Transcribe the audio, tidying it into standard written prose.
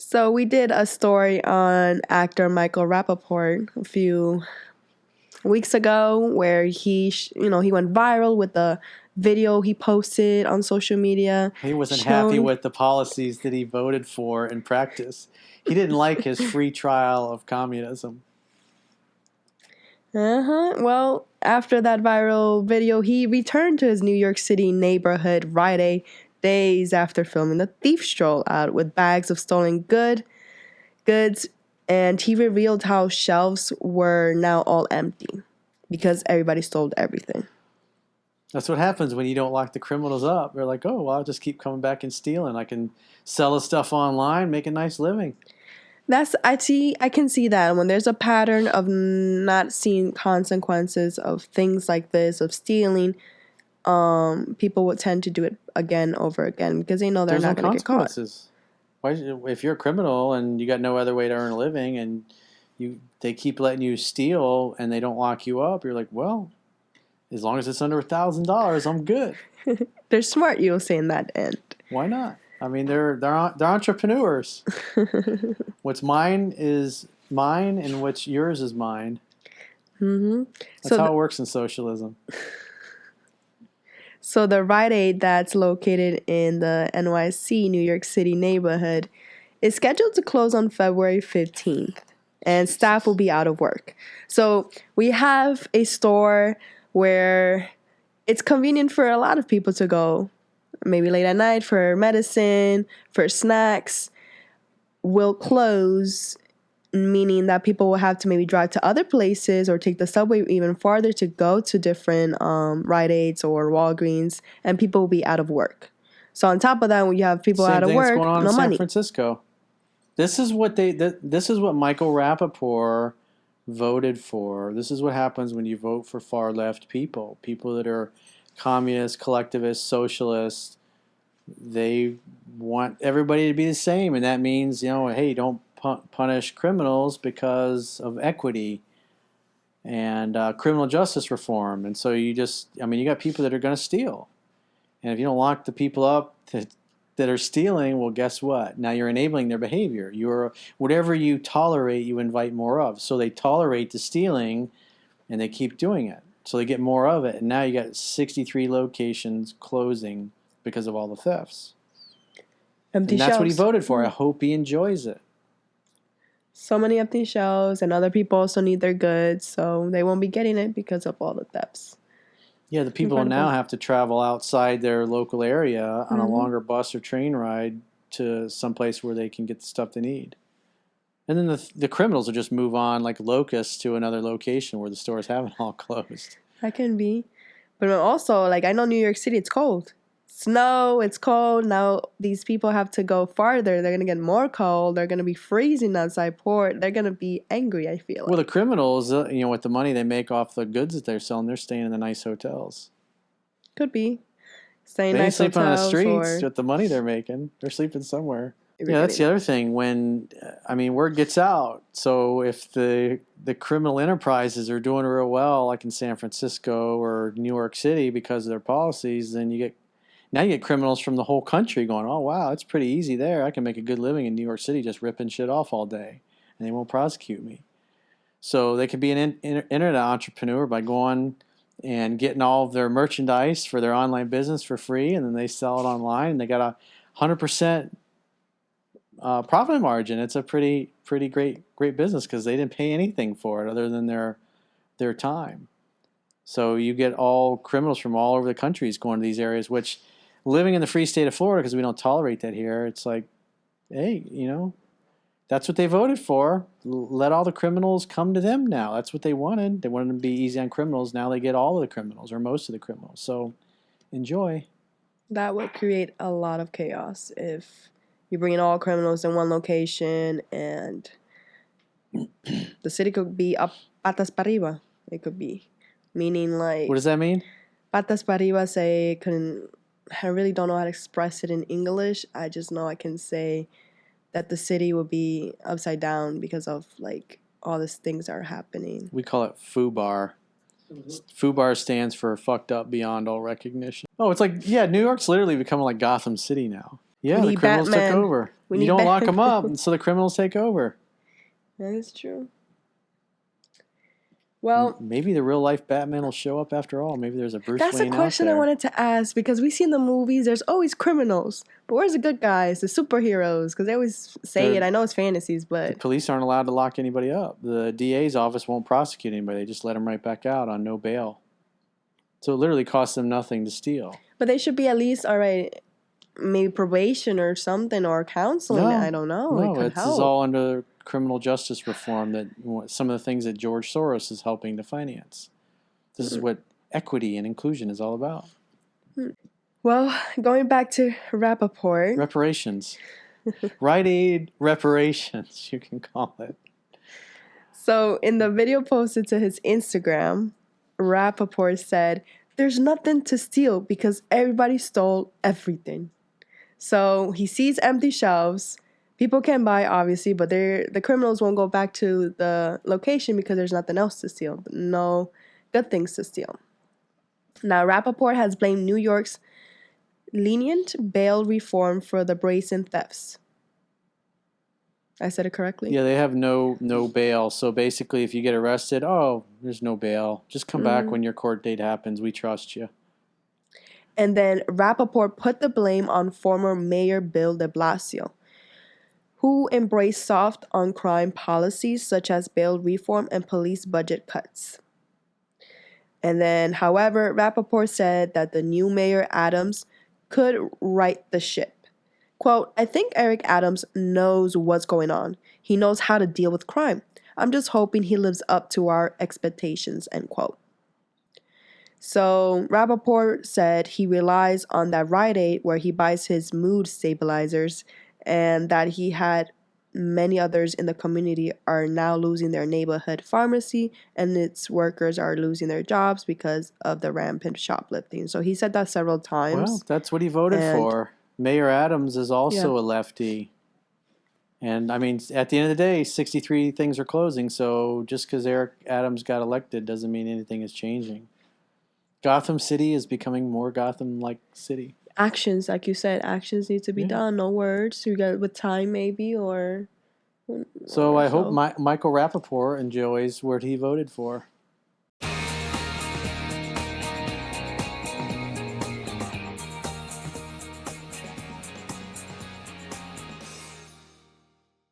So we did a story on actor Michael Rapaport a few weeks ago where he went viral with the video he posted on social media He wasn't happy showing. with the policies that he voted for in practice. He didn't like his free trial of communism. Well, after that viral video, he returned to his New York City neighborhood Rite days after filming the thief stroll out with bags of stolen goods, and he revealed how shelves were now all empty because everybody stole everything. That's what happens when you don't lock the criminals up. They're like, oh, well, I'll just keep coming back and stealing. I can sell the stuff online, make a nice living. I can see that when there's a pattern of not seeing consequences of things like this, of stealing, people would tend to do it again over again because they know they're There's no not going to get caught. consequences. If you're a criminal and you got no other way to earn a living and they keep letting you steal and they don't lock you up, you're like, well, as long as it's under $1,000, I'm good. They're smart, you'll say, in that end. Why not? I mean, they're entrepreneurs. What's mine is mine, and what's yours is mine. Mm-hmm. That's how it works in socialism. So the Rite Aid that's located in the NYC, New York City neighborhood is scheduled to close on February 15th, and staff will be out of work. So we have a store where it's convenient for a lot of people to go, maybe late at night for medicine, for snacks, will close, meaning that people will have to maybe drive to other places or take the subway even farther to go to different Rite Aids or Walgreens, and people will be out of work. So on top of that, when you have people Same out of thing work, that's going on no in money. San Francisco. This is what Michael Rapaport voted for. This is what happens when you vote for far left people that are communists, collectivists, socialists. They want everybody to be the same, and that means, hey, don't punish criminals because of equity and criminal justice reform. And so you got people that are going to steal, and if you don't lock the people up that are stealing, well, guess what? Now you're enabling their behavior. Whatever you tolerate, you invite more of. So they tolerate the stealing, and they keep doing it. So they get more of it, and now you got 63 locations closing because of all the thefts. Empty and that's shelves. what he voted for. I hope he enjoys it. So many empty shelves, and other people also need their goods, so they won't be getting it because of all the thefts. Yeah, the people now have to travel outside their local area on a longer bus or train ride to someplace where they can get the stuff they need. And then the criminals will just move on like locusts to another location where the stores haven't all closed. That can be. But also, I know New York City, it's cold. Snow, it's cold. Now these people have to go farther. They're going to get more cold. They're going to be freezing outside port. They're going to be angry, I feel like. Well, the criminals, with the money they make off the goods that they're selling, they're staying in the nice hotels. Could be. Staying they nice sleep on the streets or... with the money they're making. They're sleeping somewhere. Yeah, that's the other thing. When, word gets out. So if the criminal enterprises are doing real well, like in San Francisco or New York City because of their policies, then you get criminals from the whole country going, oh, wow, it's pretty easy there. I can make a good living in New York City just ripping shit off all day, and they won't prosecute me. So they could be an internet entrepreneur by going and getting all of their merchandise for their online business for free, and then they sell it online, and they got 100% profit margin. It's a pretty great business because they didn't pay anything for it other than their time. So you get all criminals from all over the countries going to these areas, which living in the free state of Florida, because we don't tolerate that here, it's like, hey, that's what they voted for. Let all the criminals come to them now. That's what they wanted. They wanted to be easy on criminals. Now they get all of the criminals or most of the criminals. So enjoy. That would create a lot of chaos if you bring in all criminals in one location, and the city could be up patas para arriba. It could be. Meaning what does that mean? Patas para arriba I really don't know how to express it in English. I just know I can say that the city will be upside down because of all these things that are happening. We call it FUBAR. FUBAR stands for fucked up beyond all recognition. Oh, it's New York's literally becoming like Gotham City now. Yeah, the criminals took over. You don't lock them up, and so the criminals take over. That is true. Well, maybe the real life Batman will show up after all. Maybe there's a Bruce Wayne out there. That's a question I wanted to ask, because we see in the movies there's always criminals, but where's the good guys, the superheroes? Because they always say it. I know it's fantasies, but the police aren't allowed to lock anybody up. The DA's office won't prosecute anybody. They just let them right back out on no bail. So it literally costs them nothing to steal. But they should be at least, all right, maybe probation or something, or counseling. No, I don't know. No, this is all under criminal justice reform, that some of the things that George Soros is helping to finance. This is what equity and inclusion is all about. Well, going back to Rapaport. Reparations. Rite Aid reparations, you can call it. So in the video posted to his Instagram, Rapaport said, "There's nothing to steal because everybody stole everything." So he sees empty shelves. People can buy, obviously, but the criminals won't go back to the location because there's nothing else to steal. No good things to steal. Now, Rapaport has blamed New York's lenient bail reform for the brazen thefts. I said it correctly? Yeah, they have no bail. So basically, if you get arrested, there's no bail. Just come back when your court date happens. We trust you. And then Rapaport put the blame on former Mayor Bill de Blasio, who embraced soft on crime policies such as bail reform and police budget cuts. And then, however, Rapaport said that the new Mayor Adams could right the ship. Quote, "I think Eric Adams knows what's going on. He knows how to deal with crime. I'm just hoping he lives up to our expectations," end quote. So Rapaport said he relies on that Rite Aid where he buys his mood stabilizers, and that he had many others in the community are now losing their neighborhood pharmacy, and its workers are losing their jobs because of the rampant shoplifting. So he said that several times. Well, that's what he voted for. Mayor Adams is also a lefty. And, I mean, at the end of the day, 63 things are closing, so just because Eric Adams got elected doesn't mean anything is changing. Gotham City is becoming more Gotham-like city. Actions, like you said, actions need to be done, no words. You got with time, maybe, or... So I hope Michael Rapaport enjoys what he voted for.